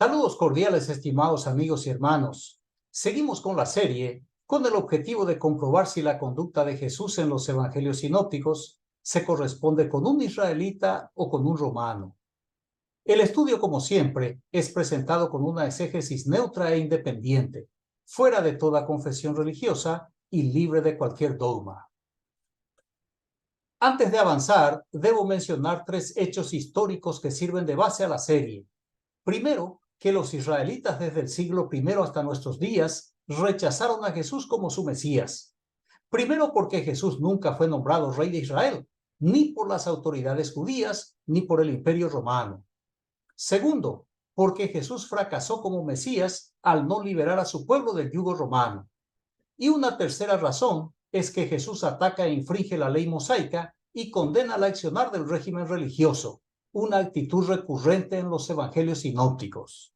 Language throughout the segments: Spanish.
Saludos cordiales, estimados amigos y hermanos. Seguimos con la serie con el objetivo de comprobar si la conducta de Jesús en los evangelios sinópticos se corresponde con un israelita o con un romano. El estudio, como siempre, es presentado con una exégesis neutra e independiente, fuera de toda confesión religiosa y libre de cualquier dogma. Antes de avanzar, debo mencionar 3 hechos históricos que sirven de base a la serie. Primero, que los israelitas desde el siglo I hasta nuestros días rechazaron a Jesús como su Mesías. Primero, porque Jesús nunca fue nombrado rey de Israel, ni por las autoridades judías, ni por el Imperio Romano. Segundo, porque Jesús fracasó como Mesías al no liberar a su pueblo del yugo romano. Y una tercera razón es que Jesús ataca e infringe la ley mosaica y condena el accionar del régimen religioso, una actitud recurrente en los evangelios sinópticos.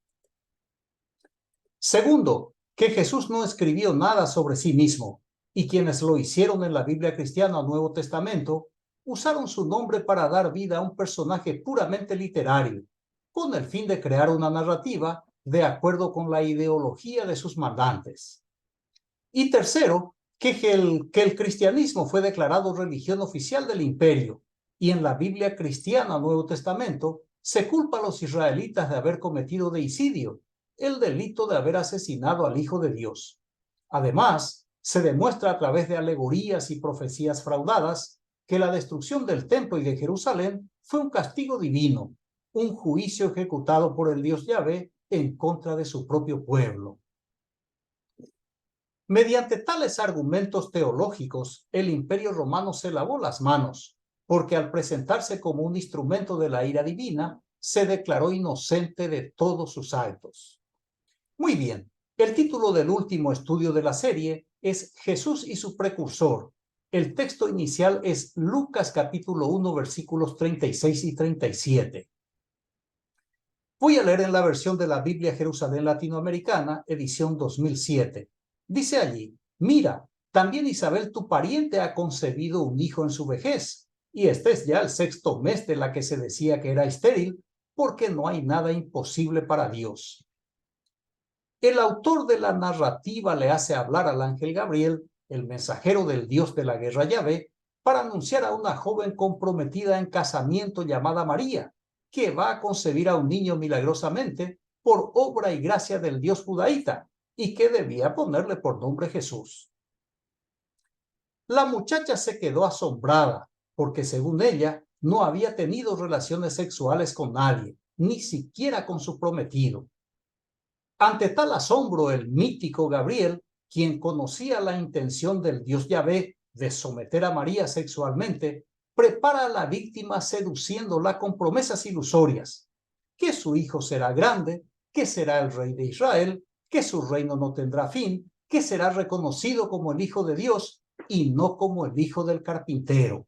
Segundo, que Jesús no escribió nada sobre sí mismo, y quienes lo hicieron en la Biblia cristiana o Nuevo Testamento usaron su nombre para dar vida a un personaje puramente literario, con el fin de crear una narrativa de acuerdo con la ideología de sus mandantes. Y tercero, que el cristianismo fue declarado religión oficial del imperio, y en la Biblia cristiana Nuevo Testamento se culpa a los israelitas de haber cometido deicidio, el delito de haber asesinado al Hijo de Dios. Además, se demuestra a través de alegorías y profecías fraudadas que la destrucción del templo y de Jerusalén fue un castigo divino, un juicio ejecutado por el Dios Yahvé en contra de su propio pueblo. Mediante tales argumentos teológicos, el Imperio Romano se lavó las manos, porque al presentarse como un instrumento de la ira divina, se declaró inocente de todos sus actos. Muy bien, el título del último estudio de la serie es Jesús y su precursor. El texto inicial es Lucas capítulo 1, versículos 36 y 37. Voy a leer en la versión de la Biblia Jerusalén Latinoamericana, edición 2007. Dice allí: mira, también Isabel tu pariente ha concebido un hijo en su vejez, y este es ya el 6º mes de la que se decía que era estéril, porque no hay nada imposible para Dios. El autor de la narrativa le hace hablar al ángel Gabriel, el mensajero del Dios de la guerra Yahvé, para anunciar a una joven comprometida en casamiento llamada María, que va a concebir a un niño milagrosamente por obra y gracia del Dios judaíta, y que debía ponerle por nombre Jesús. La muchacha se quedó asombrada, porque según ella no había tenido relaciones sexuales con nadie, ni siquiera con su prometido. Ante tal asombro, el mítico Gabriel, quien conocía la intención del Dios Yahvé de someter a María sexualmente, prepara a la víctima seduciéndola con promesas ilusorias, que su hijo será grande, que será el rey de Israel, que su reino no tendrá fin, que será reconocido como el Hijo de Dios y no como el hijo del carpintero.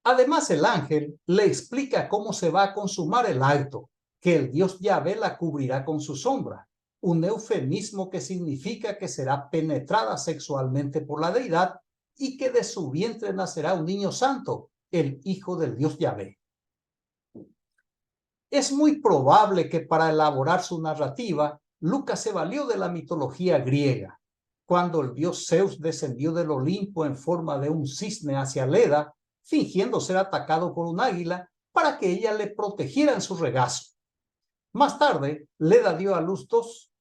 Además, el ángel le explica cómo se va a consumar el acto, que el Dios Yahvé la cubrirá con su sombra, un eufemismo que significa que será penetrada sexualmente por la deidad y que de su vientre nacerá un niño santo, el Hijo del Dios Yahvé. Es muy probable que para elaborar su narrativa, Lucas se valió de la mitología griega, cuando el dios Zeus descendió del Olimpo en forma de un cisne hacia Leda, fingiendo ser atacado por un águila para que ella le protegiera en su regazo. Más tarde, Leda dio a luz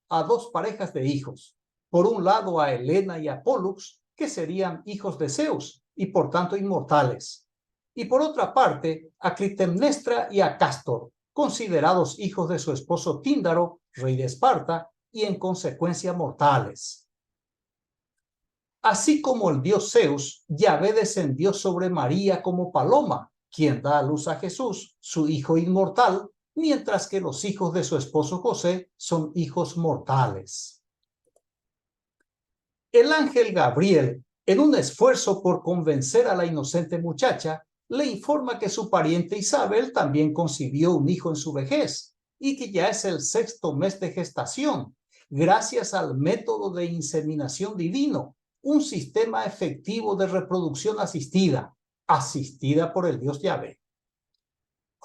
a dos parejas de hijos. Por un lado a Helena y a Pólux, que serían hijos de Zeus y por tanto inmortales. Y por otra parte, a Clitemnestra y a Cástor, considerados hijos de su esposo Tíndaro, rey de Esparta, y en consecuencia mortales. Así como el dios Zeus, Yahvé descendió sobre María como paloma, quien da a luz a Jesús, su hijo inmortal, mientras que los hijos de su esposo José son hijos mortales. El ángel Gabriel, en un esfuerzo por convencer a la inocente muchacha, le informa que su pariente Isabel también concibió un hijo en su vejez y que ya es el 6º mes de gestación, gracias al método de inseminación divino, un sistema efectivo de reproducción asistida por el Dios Yahvé.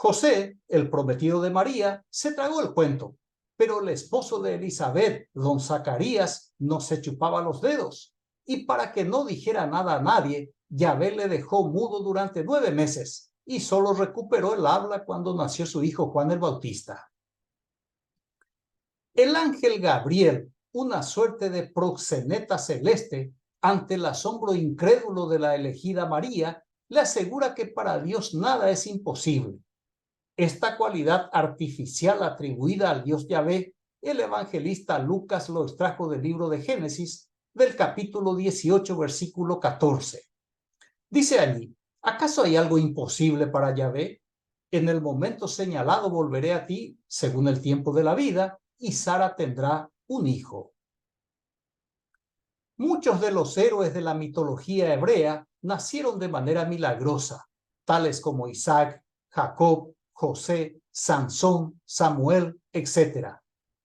José, el prometido de María, se tragó el cuento, pero el esposo de Elizabeth, don Zacarías, no se chupaba los dedos, y para que no dijera nada a nadie, Yahvé le dejó mudo durante 9 meses, y solo recuperó el habla cuando nació su hijo Juan el Bautista. El ángel Gabriel, una suerte de proxeneta celeste, ante el asombro incrédulo de la elegida María, le asegura que para Dios nada es imposible. Esta cualidad artificial atribuida al Dios Yahvé, el evangelista Lucas lo extrajo del libro de Génesis, del capítulo 18, versículo 14. Dice allí, ¿acaso hay algo imposible para Yahvé? En el momento señalado volveré a ti, según el tiempo de la vida, y Sara tendrá un hijo. Muchos de los héroes de la mitología hebrea nacieron de manera milagrosa, tales como Isaac, Jacob, José, Sansón, Samuel, etc.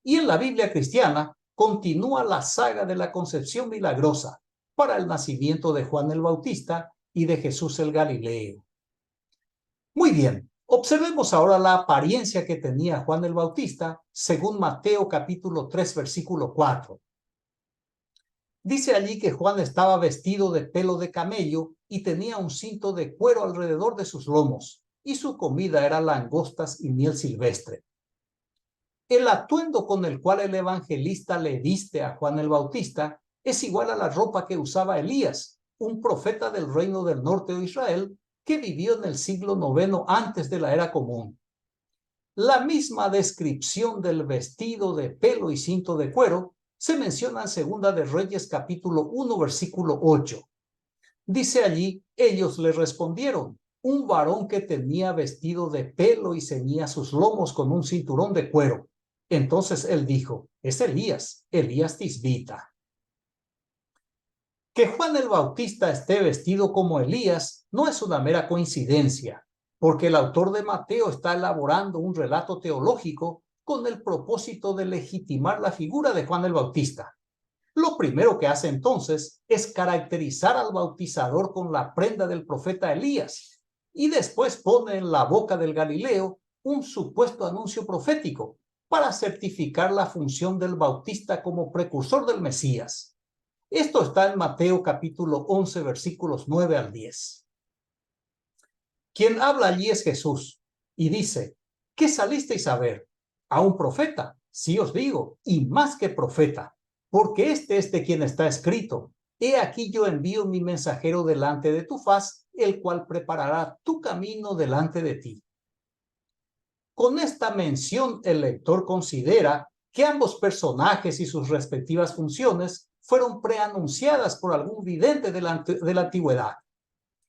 Y en la Biblia cristiana continúa la saga de la concepción milagrosa para el nacimiento de Juan el Bautista y de Jesús el Galileo. Muy bien, observemos ahora la apariencia que tenía Juan el Bautista según Mateo capítulo 3, versículo 4. Dice allí que Juan estaba vestido de pelo de camello y tenía un cinto de cuero alrededor de sus lomos, y su comida era langostas y miel silvestre. El atuendo con el cual el evangelista le viste a Juan el Bautista es igual a la ropa que usaba Elías, un profeta del reino del norte de Israel que vivió en el siglo IX antes de la era común. La misma descripción del vestido de pelo y cinto de cuero se menciona en Segunda de Reyes capítulo 1 versículo 8. Dice allí, ellos le respondieron, un varón que tenía vestido de pelo y ceñía sus lomos con un cinturón de cuero. Entonces él dijo, es Elías, Elías Tisbita. Que Juan el Bautista esté vestido como Elías no es una mera coincidencia, porque el autor de Mateo está elaborando un relato teológico con el propósito de legitimar la figura de Juan el Bautista. Lo primero que hace entonces es caracterizar al bautizador con la prenda del profeta Elías y después pone en la boca del Galileo un supuesto anuncio profético para certificar la función del Bautista como precursor del Mesías. Esto está en Mateo capítulo 11 versículos 9 al 10. Quien habla allí es Jesús y dice, ¿qué salisteis a ver? A un profeta, sí os digo, y más que profeta, porque este es de quien está escrito, he aquí yo envío mi mensajero delante de tu faz, el cual preparará tu camino delante de ti. Con esta mención el lector considera que ambos personajes y sus respectivas funciones fueron preanunciadas por algún vidente de la antigüedad.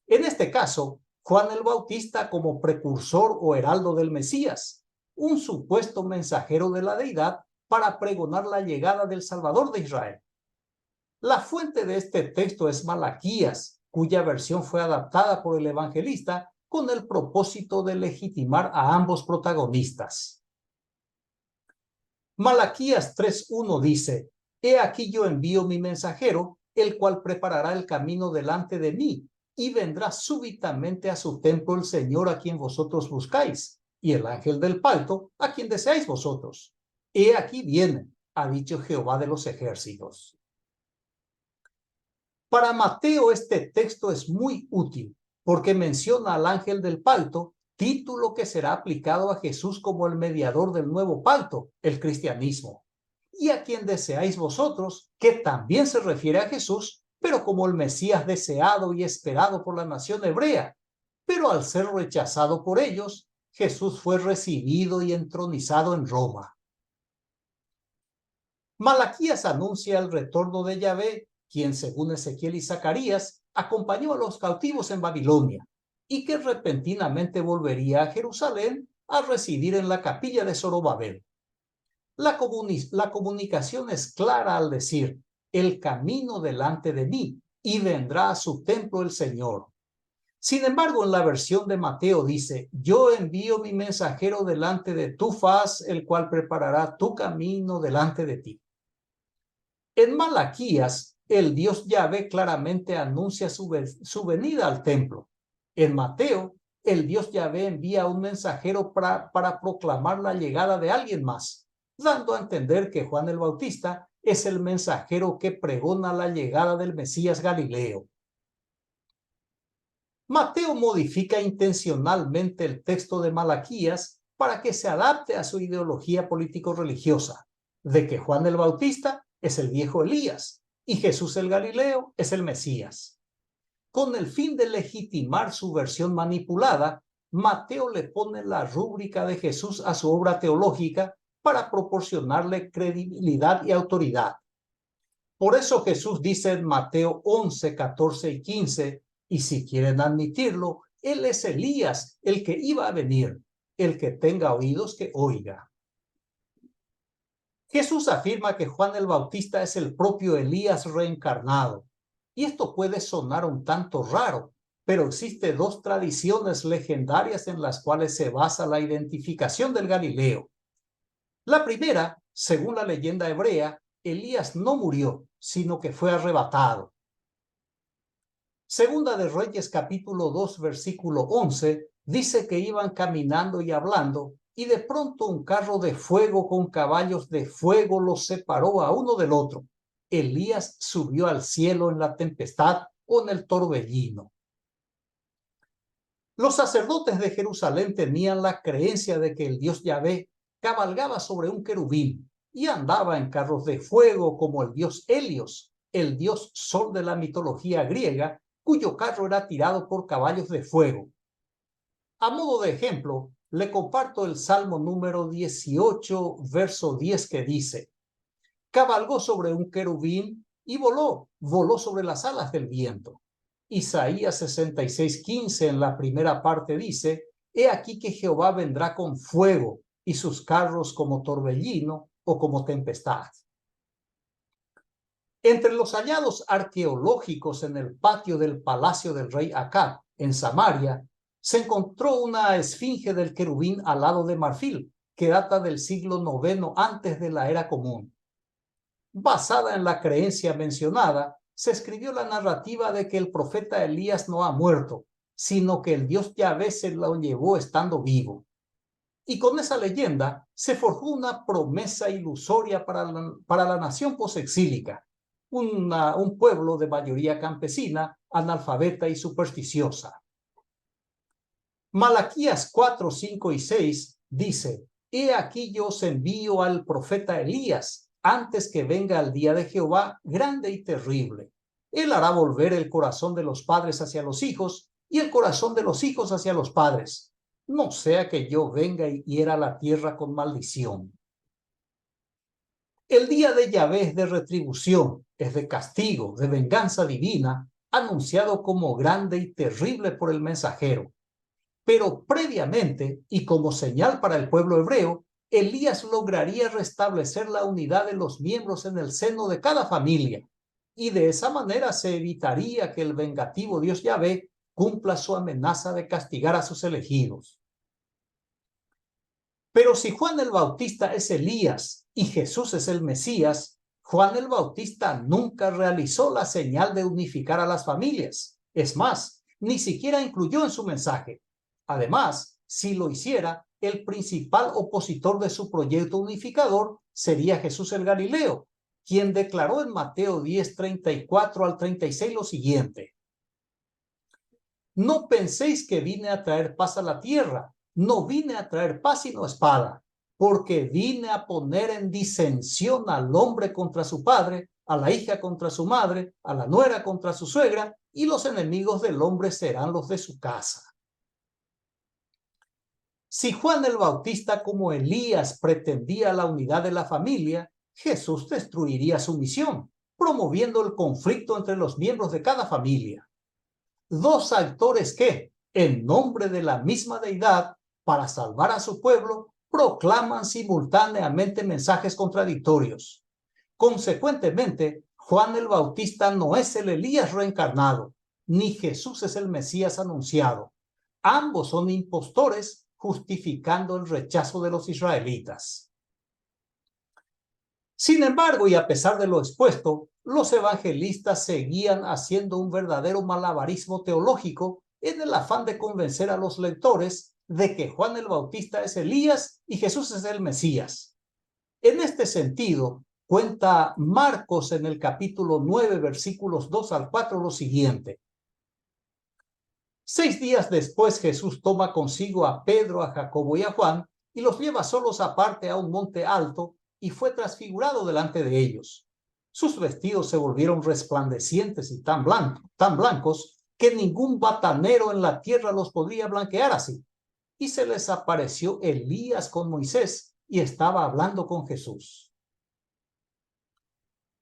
En este caso, Juan el Bautista como precursor o heraldo del Mesías, un supuesto mensajero de la deidad para pregonar la llegada del Salvador de Israel. La fuente de este texto es Malaquías, cuya versión fue adaptada por el evangelista con el propósito de legitimar a ambos protagonistas. Malaquías 3:1 dice, he aquí yo envío mi mensajero, el cual preparará el camino delante de mí, y vendrá súbitamente a su templo el Señor a quien vosotros buscáis, y el ángel del pacto a quien deseáis vosotros. He aquí viene, ha dicho Jehová de los ejércitos. Para Mateo este texto es muy útil, porque menciona al ángel del pacto, título que será aplicado a Jesús como el mediador del nuevo pacto, el cristianismo, y a quien deseáis vosotros, que también se refiere a Jesús, pero como el Mesías deseado y esperado por la nación hebrea. Pero al ser rechazado por ellos, Jesús fue recibido y entronizado en Roma. Malaquías anuncia el retorno de Yahvé, quien según Ezequiel y Zacarías acompañó a los cautivos en Babilonia y que repentinamente volvería a Jerusalén a residir en la capilla de Zorobabel. La comunicación es clara al decir, el camino delante de mí, y vendrá a su templo el Señor. Sin embargo, en la versión de Mateo dice, yo envío mi mensajero delante de tu faz, el cual preparará tu camino delante de ti. En Malaquías, el Dios Yahvé claramente anuncia su venida al templo. En Mateo, el Dios Yahvé envía un mensajero para proclamar la llegada de alguien más, dando a entender que Juan el Bautista es el mensajero que pregona la llegada del Mesías Galileo. Mateo modifica intencionalmente el texto de Malaquías para que se adapte a su ideología político-religiosa, de que Juan el Bautista es el viejo Elías y Jesús el Galileo es el Mesías. Con el fin de legitimar su versión manipulada, Mateo le pone la rúbrica de Jesús a su obra teológica para proporcionarle credibilidad y autoridad. Por eso Jesús dice en Mateo 11, 14 y 15, y si quieren admitirlo, Él es Elías, el que iba a venir. El que tenga oídos, que oiga. Jesús afirma que Juan el Bautista es el propio Elías reencarnado. Y esto puede sonar un tanto raro, pero existen dos tradiciones legendarias en las cuales se basa la identificación del Galileo. La primera, según la leyenda hebrea, Elías no murió, sino que fue arrebatado. Segunda de Reyes capítulo 2 versículo 11 dice que iban caminando y hablando y de pronto un carro de fuego con caballos de fuego los separó a uno del otro. Elías subió al cielo en la tempestad o en el torbellino. Los sacerdotes de Jerusalén tenían la creencia de que el Dios Yahvé cabalgaba sobre un querubín y andaba en carros de fuego como el dios Helios, el dios sol de la mitología griega, cuyo carro era tirado por caballos de fuego. A modo de ejemplo, le comparto el Salmo número 18, verso 10, que dice: cabalgó sobre un querubín y voló sobre las alas del viento. Isaías 66:15 en la primera parte dice: he aquí que Jehová vendrá con fuego y sus carros como torbellino o como tempestad. Entre los hallados arqueológicos en el patio del palacio del rey Acab, en Samaria, se encontró una esfinge del querubín alado de marfil, que data del siglo IX antes de la era común. Basada en la creencia mencionada, se escribió la narrativa de que el profeta Elías no ha muerto, sino que el Dios Yahvé se lo llevó estando vivo. Y con esa leyenda se forjó una promesa ilusoria para la nación posexílica, un pueblo de mayoría campesina, analfabeta y supersticiosa. Malaquías 4, 5 y 6 dice: he aquí yo os envío al profeta Elías, antes que venga el día de Jehová grande y terrible. Él hará volver el corazón de los padres hacia los hijos y el corazón de los hijos hacia los padres, no sea que yo venga y hiera la tierra con maldición. El día de Yahvé es de retribución, es de castigo, de venganza divina, anunciado como grande y terrible por el mensajero. Pero previamente, y como señal para el pueblo hebreo, Elías lograría restablecer la unidad de los miembros en el seno de cada familia, y de esa manera se evitaría que el vengativo Dios Yahvé cumpla su amenaza de castigar a sus elegidos. Pero si Juan el Bautista es Elías y Jesús es el Mesías, Juan el Bautista nunca realizó la señal de unificar a las familias. Es más, ni siquiera incluyó en su mensaje. Además, si lo hiciera, el principal opositor de su proyecto unificador sería Jesús el Galileo, quien declaró en Mateo 10, 34 al 36 lo siguiente: no penséis que vine a traer paz a la tierra. No vine a traer paz sino espada, porque vine a poner en disensión al hombre contra su padre, a la hija contra su madre, a la nuera contra su suegra, y los enemigos del hombre serán los de su casa. Si Juan el Bautista como Elías pretendía la unidad de la familia, Jesús destruiría su misión, promoviendo el conflicto entre los miembros de cada familia. Dos actores que, en nombre de la misma deidad, para salvar a su pueblo, proclaman simultáneamente mensajes contradictorios. Consecuentemente, Juan el Bautista no es el Elías reencarnado, ni Jesús es el Mesías anunciado. Ambos son impostores, justificando el rechazo de los israelitas. Sin embargo, y a pesar de lo expuesto, los evangelistas seguían haciendo un verdadero malabarismo teológico en el afán de convencer a los lectores de que Juan el Bautista es Elías y Jesús es el Mesías. En este sentido, cuenta Marcos en el capítulo 9, versículos 2 al 4, lo siguiente. 6 días después Jesús toma consigo a Pedro, a Jacobo y a Juan y los lleva solos aparte a un monte alto y fue transfigurado delante de ellos. Sus vestidos se volvieron resplandecientes y tan blancos que ningún batanero en la tierra los podría blanquear así. Y se les apareció Elías con Moisés y estaba hablando con Jesús.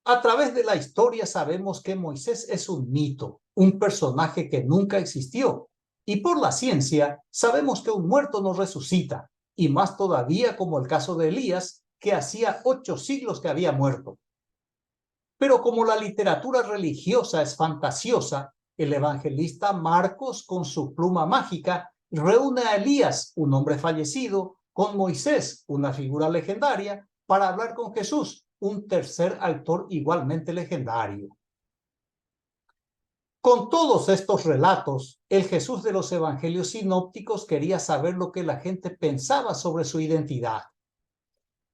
A través de la historia sabemos que Moisés es un mito, un personaje que nunca existió. Y por la ciencia sabemos que un muerto no resucita, y más todavía como el caso de Elías, que hacía 8 siglos que había muerto. Pero como la literatura religiosa es fantasiosa, el evangelista Marcos, con su pluma mágica, reúne a Elías, un hombre fallecido, con Moisés, una figura legendaria, para hablar con Jesús, un tercer actor igualmente legendario. Con todos estos relatos, el Jesús de los evangelios sinópticos quería saber lo que la gente pensaba sobre su identidad.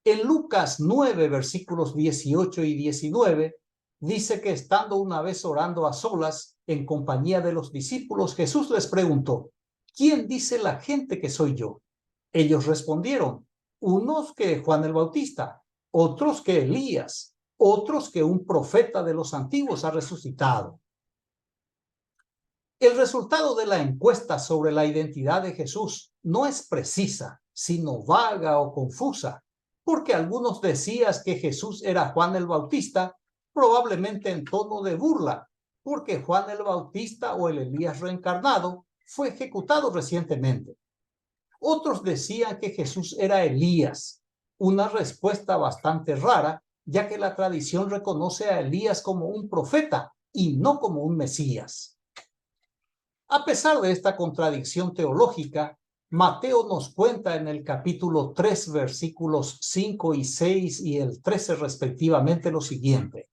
En Lucas 9, versículos 18 y 19, dice que estando una vez orando a solas, en compañía de los discípulos, Jesús les preguntó, ¿quién dice la gente que soy yo? Ellos respondieron, unos que Juan el Bautista, otros que Elías, otros que un profeta de los antiguos ha resucitado. El resultado de la encuesta sobre la identidad de Jesús no es precisa, sino vaga o confusa, porque algunos decían que Jesús era Juan el Bautista, probablemente en tono de burla, porque Juan el Bautista o el Elías reencarnado fue ejecutado recientemente. Otros decían que Jesús era Elías, una respuesta bastante rara, ya que la tradición reconoce a Elías como un profeta y no como un Mesías. A pesar de esta contradicción teológica, Mateo nos cuenta en el capítulo 3, versículos 5 y 6 y el 13 respectivamente lo siguiente.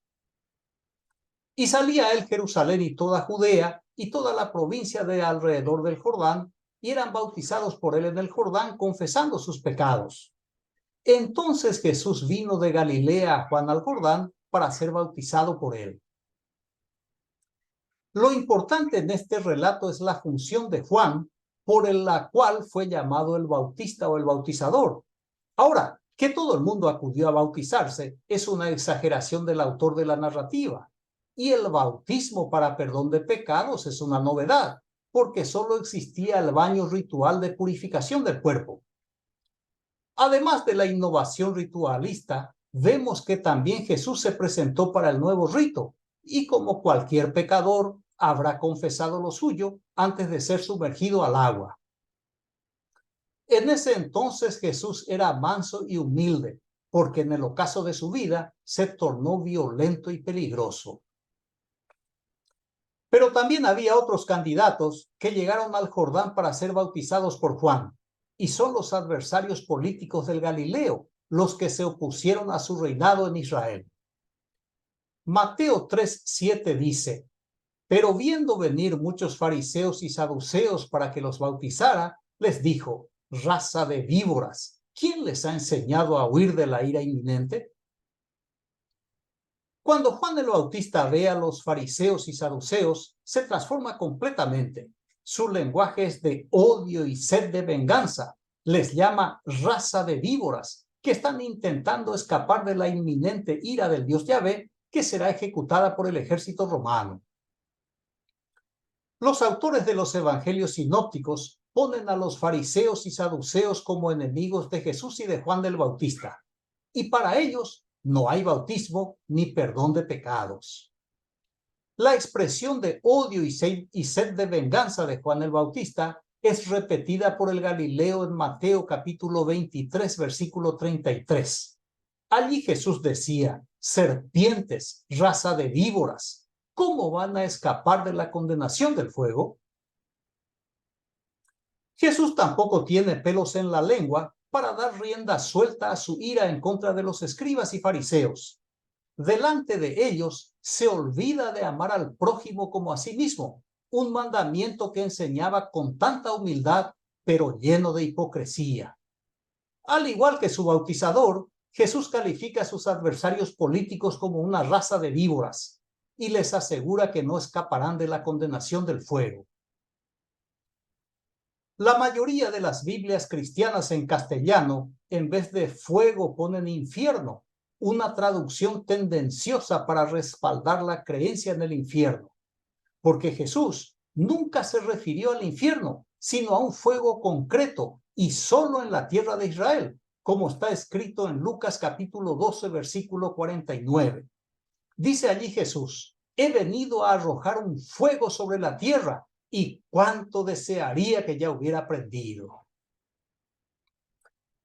Y salía él Jerusalén y toda Judea y toda la provincia de alrededor del Jordán, y eran bautizados por él en el Jordán, confesando sus pecados. Entonces Jesús vino de Galilea a Juan al Jordán para ser bautizado por él. Lo importante en este relato es la función de Juan, por la cual fue llamado el Bautista o el bautizador. Ahora, que todo el mundo acudió a bautizarse es una exageración del autor de la narrativa. Y el bautismo para perdón de pecados es una novedad, porque solo existía el baño ritual de purificación del cuerpo. Además de la innovación ritualista, vemos que también Jesús se presentó para el nuevo rito, y como cualquier pecador, habrá confesado lo suyo antes de ser sumergido al agua. En ese entonces Jesús era manso y humilde, porque en el ocaso de su vida se tornó violento y peligroso. Pero también había otros candidatos que llegaron al Jordán para ser bautizados por Juan, y son los adversarios políticos del Galileo, los que se opusieron a su reinado en Israel. Mateo 3:7 dice, pero viendo venir muchos fariseos y saduceos para que los bautizara, les dijo, raza de víboras, ¿quién les ha enseñado a huir de la ira inminente? Cuando Juan el Bautista ve a los fariseos y saduceos, se transforma completamente. Su lenguaje es de odio y sed de venganza. Les llama raza de víboras, que están intentando escapar de la inminente ira del Dios Yahvé, que será ejecutada por el ejército romano. Los autores de los evangelios sinópticos ponen a los fariseos y saduceos como enemigos de Jesús y de Juan el Bautista, y para ellos no hay bautismo ni perdón de pecados. La expresión de odio y sed de venganza de Juan el Bautista es repetida por el Galileo en Mateo capítulo 23, versículo 33. Allí Jesús decía, serpientes, raza de víboras, ¿cómo van a escapar de la condenación del fuego? Jesús tampoco tiene pelos en la lengua para dar rienda suelta a su ira en contra de los escribas y fariseos. Delante de ellos se olvida de amar al prójimo como a sí mismo, un mandamiento que enseñaba con tanta humildad, pero lleno de hipocresía. Al igual que su bautizador, Jesús califica a sus adversarios políticos como una raza de víboras y les asegura que no escaparán de la condenación del fuego. La mayoría de las Biblias cristianas en castellano, en vez de fuego, ponen infierno, una traducción tendenciosa para respaldar la creencia en el infierno, porque Jesús nunca se refirió al infierno, sino a un fuego concreto y solo en la tierra de Israel, como está escrito en Lucas capítulo 12, versículo 49. Dice allí Jesús: he venido a arrojar un fuego sobre la tierra, y cuánto desearía que ya hubiera aprendido.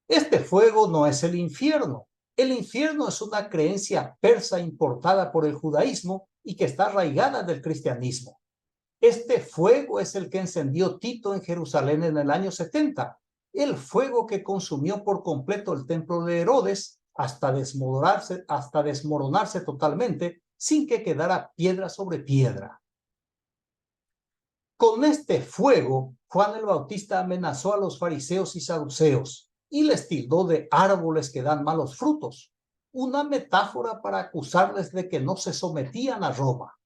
Este fuego no es el infierno. El infierno es una creencia persa importada por el judaísmo y que está arraigada del cristianismo. Este fuego es el que encendió Tito en Jerusalén en el año 70, el fuego que consumió por completo el templo de Herodes hasta desmoronarse totalmente, sin que quedara piedra sobre piedra. Con este fuego, Juan el Bautista amenazó a los fariseos y saduceos y les tildó de árboles que dan malos frutos, una metáfora para acusarles de que no se sometían a Roma.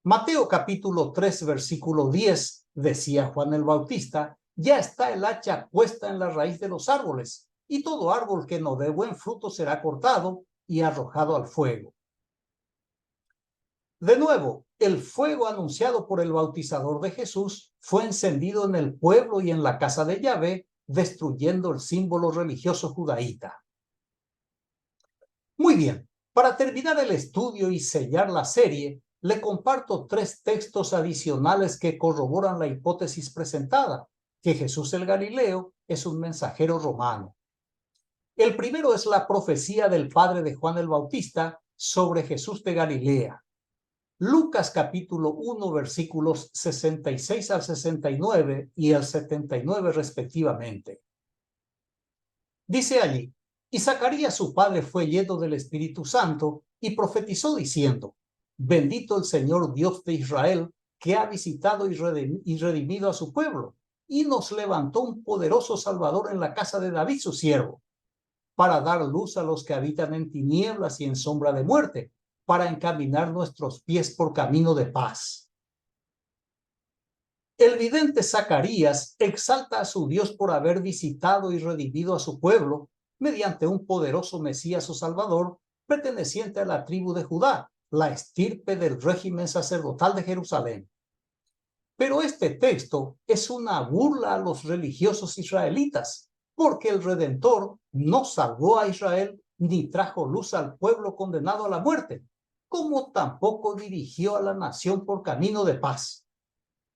Mateo capítulo 3, versículo 10, decía Juan el Bautista: ya está el hacha puesta en la raíz de los árboles, y todo árbol que no dé buen fruto será cortado y arrojado al fuego. De nuevo, el fuego anunciado por el bautizador de Jesús fue encendido en el pueblo y en la casa de Yahvé, destruyendo el símbolo religioso judaíta. Muy bien, para terminar el estudio y sellar la serie, le comparto 3 textos adicionales que corroboran la hipótesis presentada, que Jesús el Galileo es un mensajero romano. El primero es la profecía del padre de Juan el Bautista sobre Jesús de Galilea. Lucas capítulo 1, versículos 66 al 69 y al 79 respectivamente. Dice allí: y Zacarías su padre fue lleno del Espíritu Santo y profetizó diciendo: bendito el Señor Dios de Israel, que ha visitado y redimido a su pueblo, y nos levantó un poderoso Salvador en la casa de David su siervo, para dar luz a los que habitan en tinieblas y en sombra de muerte, para encaminar nuestros pies por camino de paz. El vidente Zacarías exalta a su Dios por haber visitado y redimido a su pueblo mediante un poderoso Mesías o Salvador perteneciente a la tribu de Judá, la estirpe del régimen sacerdotal de Jerusalén. Pero este texto es una burla a los religiosos israelitas, porque el Redentor no salvó a Israel ni trajo luz al pueblo condenado a la muerte, como tampoco dirigió a la nación por camino de paz.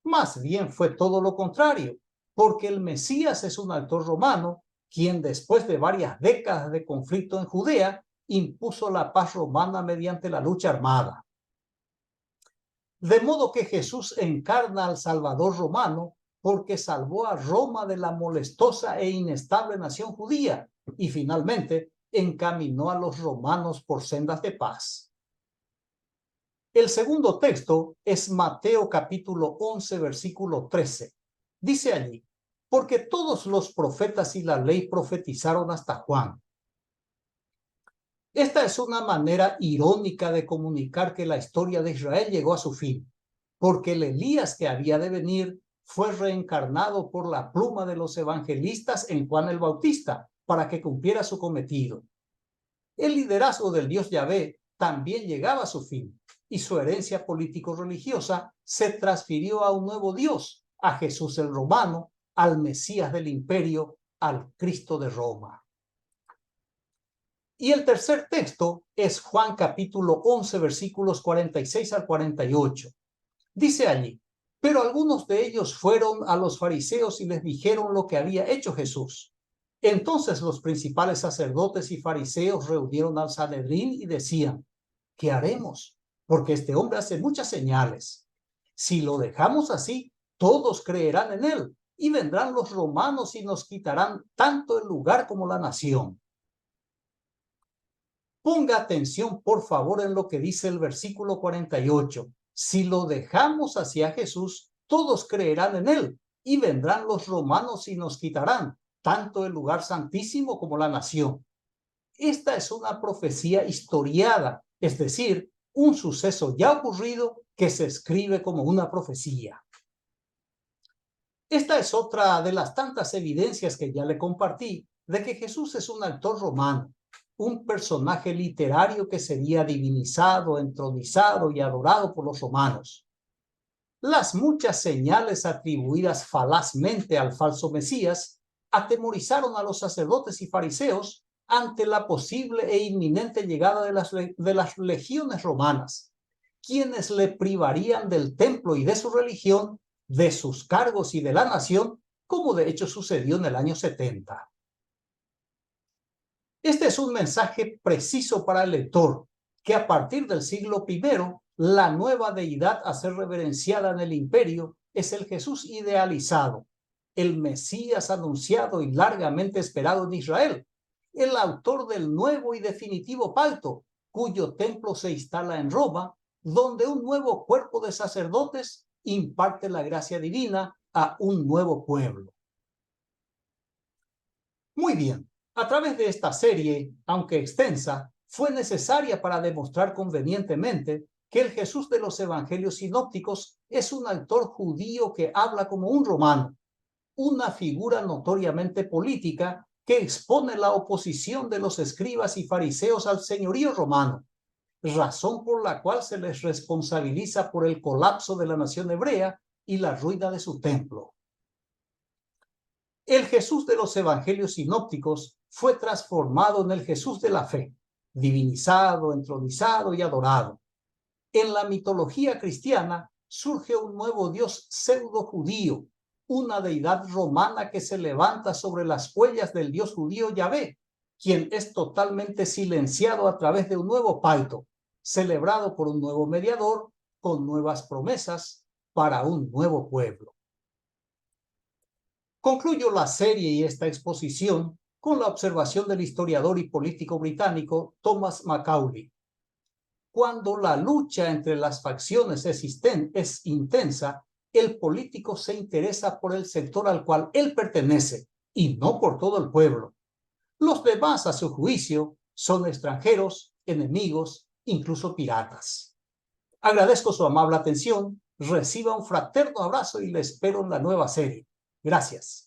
Más bien fue todo lo contrario, porque el Mesías es un autor romano, quien después de varias décadas de conflicto en Judea, impuso la paz romana mediante la lucha armada. De modo que Jesús encarna al Salvador romano porque salvó a Roma de la molestosa e inestable nación judía y finalmente encaminó a los romanos por sendas de paz. El segundo texto es Mateo capítulo 11, versículo 13. Dice allí: porque todos los profetas y la ley profetizaron hasta Juan. Esta es una manera irónica de comunicar que la historia de Israel llegó a su fin, porque el Elías que había de venir fue reencarnado por la pluma de los evangelistas en Juan el Bautista para que cumpliera su cometido. El liderazgo del Dios Yahvé también llegaba a su fin, y su herencia político-religiosa se transfirió a un nuevo Dios, a Jesús el Romano, al Mesías del imperio, al Cristo de Roma. Y el tercer texto es Juan capítulo 11, versículos 46 al 48. Dice allí: pero algunos de ellos fueron a los fariseos y les dijeron lo que había hecho Jesús. Entonces los principales sacerdotes y fariseos reunieron al Sanedrín y decían: ¿qué haremos? Porque este hombre hace muchas señales. Si lo dejamos así, todos creerán en él, y vendrán los romanos y nos quitarán tanto el lugar como la nación. Ponga atención, por favor, en lo que dice el versículo 48. Si lo dejamos hacia Jesús, todos creerán en él, y vendrán los romanos y nos quitarán tanto el lugar santísimo como la nación. Esta es una profecía historiada, es decir, un suceso ya ocurrido que se escribe como una profecía. Esta es otra de las tantas evidencias que ya le compartí de que Jesús es un actor romano, un personaje literario que sería divinizado, entronizado y adorado por los romanos. Las muchas señales atribuidas falazmente al falso Mesías atemorizaron a los sacerdotes y fariseos ante la posible e inminente llegada de las legiones romanas, quienes le privarían del templo y de su religión, de sus cargos y de la nación, como de hecho sucedió en el año 70. Este es un mensaje preciso para el lector, que a partir del siglo I, la nueva deidad a ser reverenciada en el imperio es el Jesús idealizado, el Mesías anunciado y largamente esperado en Israel, el autor del nuevo y definitivo pacto, cuyo templo se instala en Roma, donde un nuevo cuerpo de sacerdotes imparte la gracia divina a un nuevo pueblo. Muy bien, a través de esta serie, aunque extensa, fue necesaria para demostrar convenientemente que el Jesús de los evangelios sinópticos es un actor judío que habla como un romano, una figura notoriamente política que expone la oposición de los escribas y fariseos al señorío romano, razón por la cual se les responsabiliza por el colapso de la nación hebrea y la ruina de su templo. El Jesús de los evangelios sinópticos fue transformado en el Jesús de la fe, divinizado, entronizado y adorado. En la mitología cristiana surge un nuevo Dios pseudo-judío, una deidad romana que se levanta sobre las huellas del Dios judío Yahvé, quien es totalmente silenciado a través de un nuevo pacto, celebrado por un nuevo mediador, con nuevas promesas para un nuevo pueblo. Concluyo la serie y esta exposición con la observación del historiador y político británico Thomas Macaulay. Cuando la lucha entre las facciones es intensa, el político se interesa por el sector al cual él pertenece y no por todo el pueblo. Los demás, a su juicio, son extranjeros, enemigos, incluso piratas. Agradezco su amable atención, reciba un fraterno abrazo y le espero en la nueva serie. Gracias.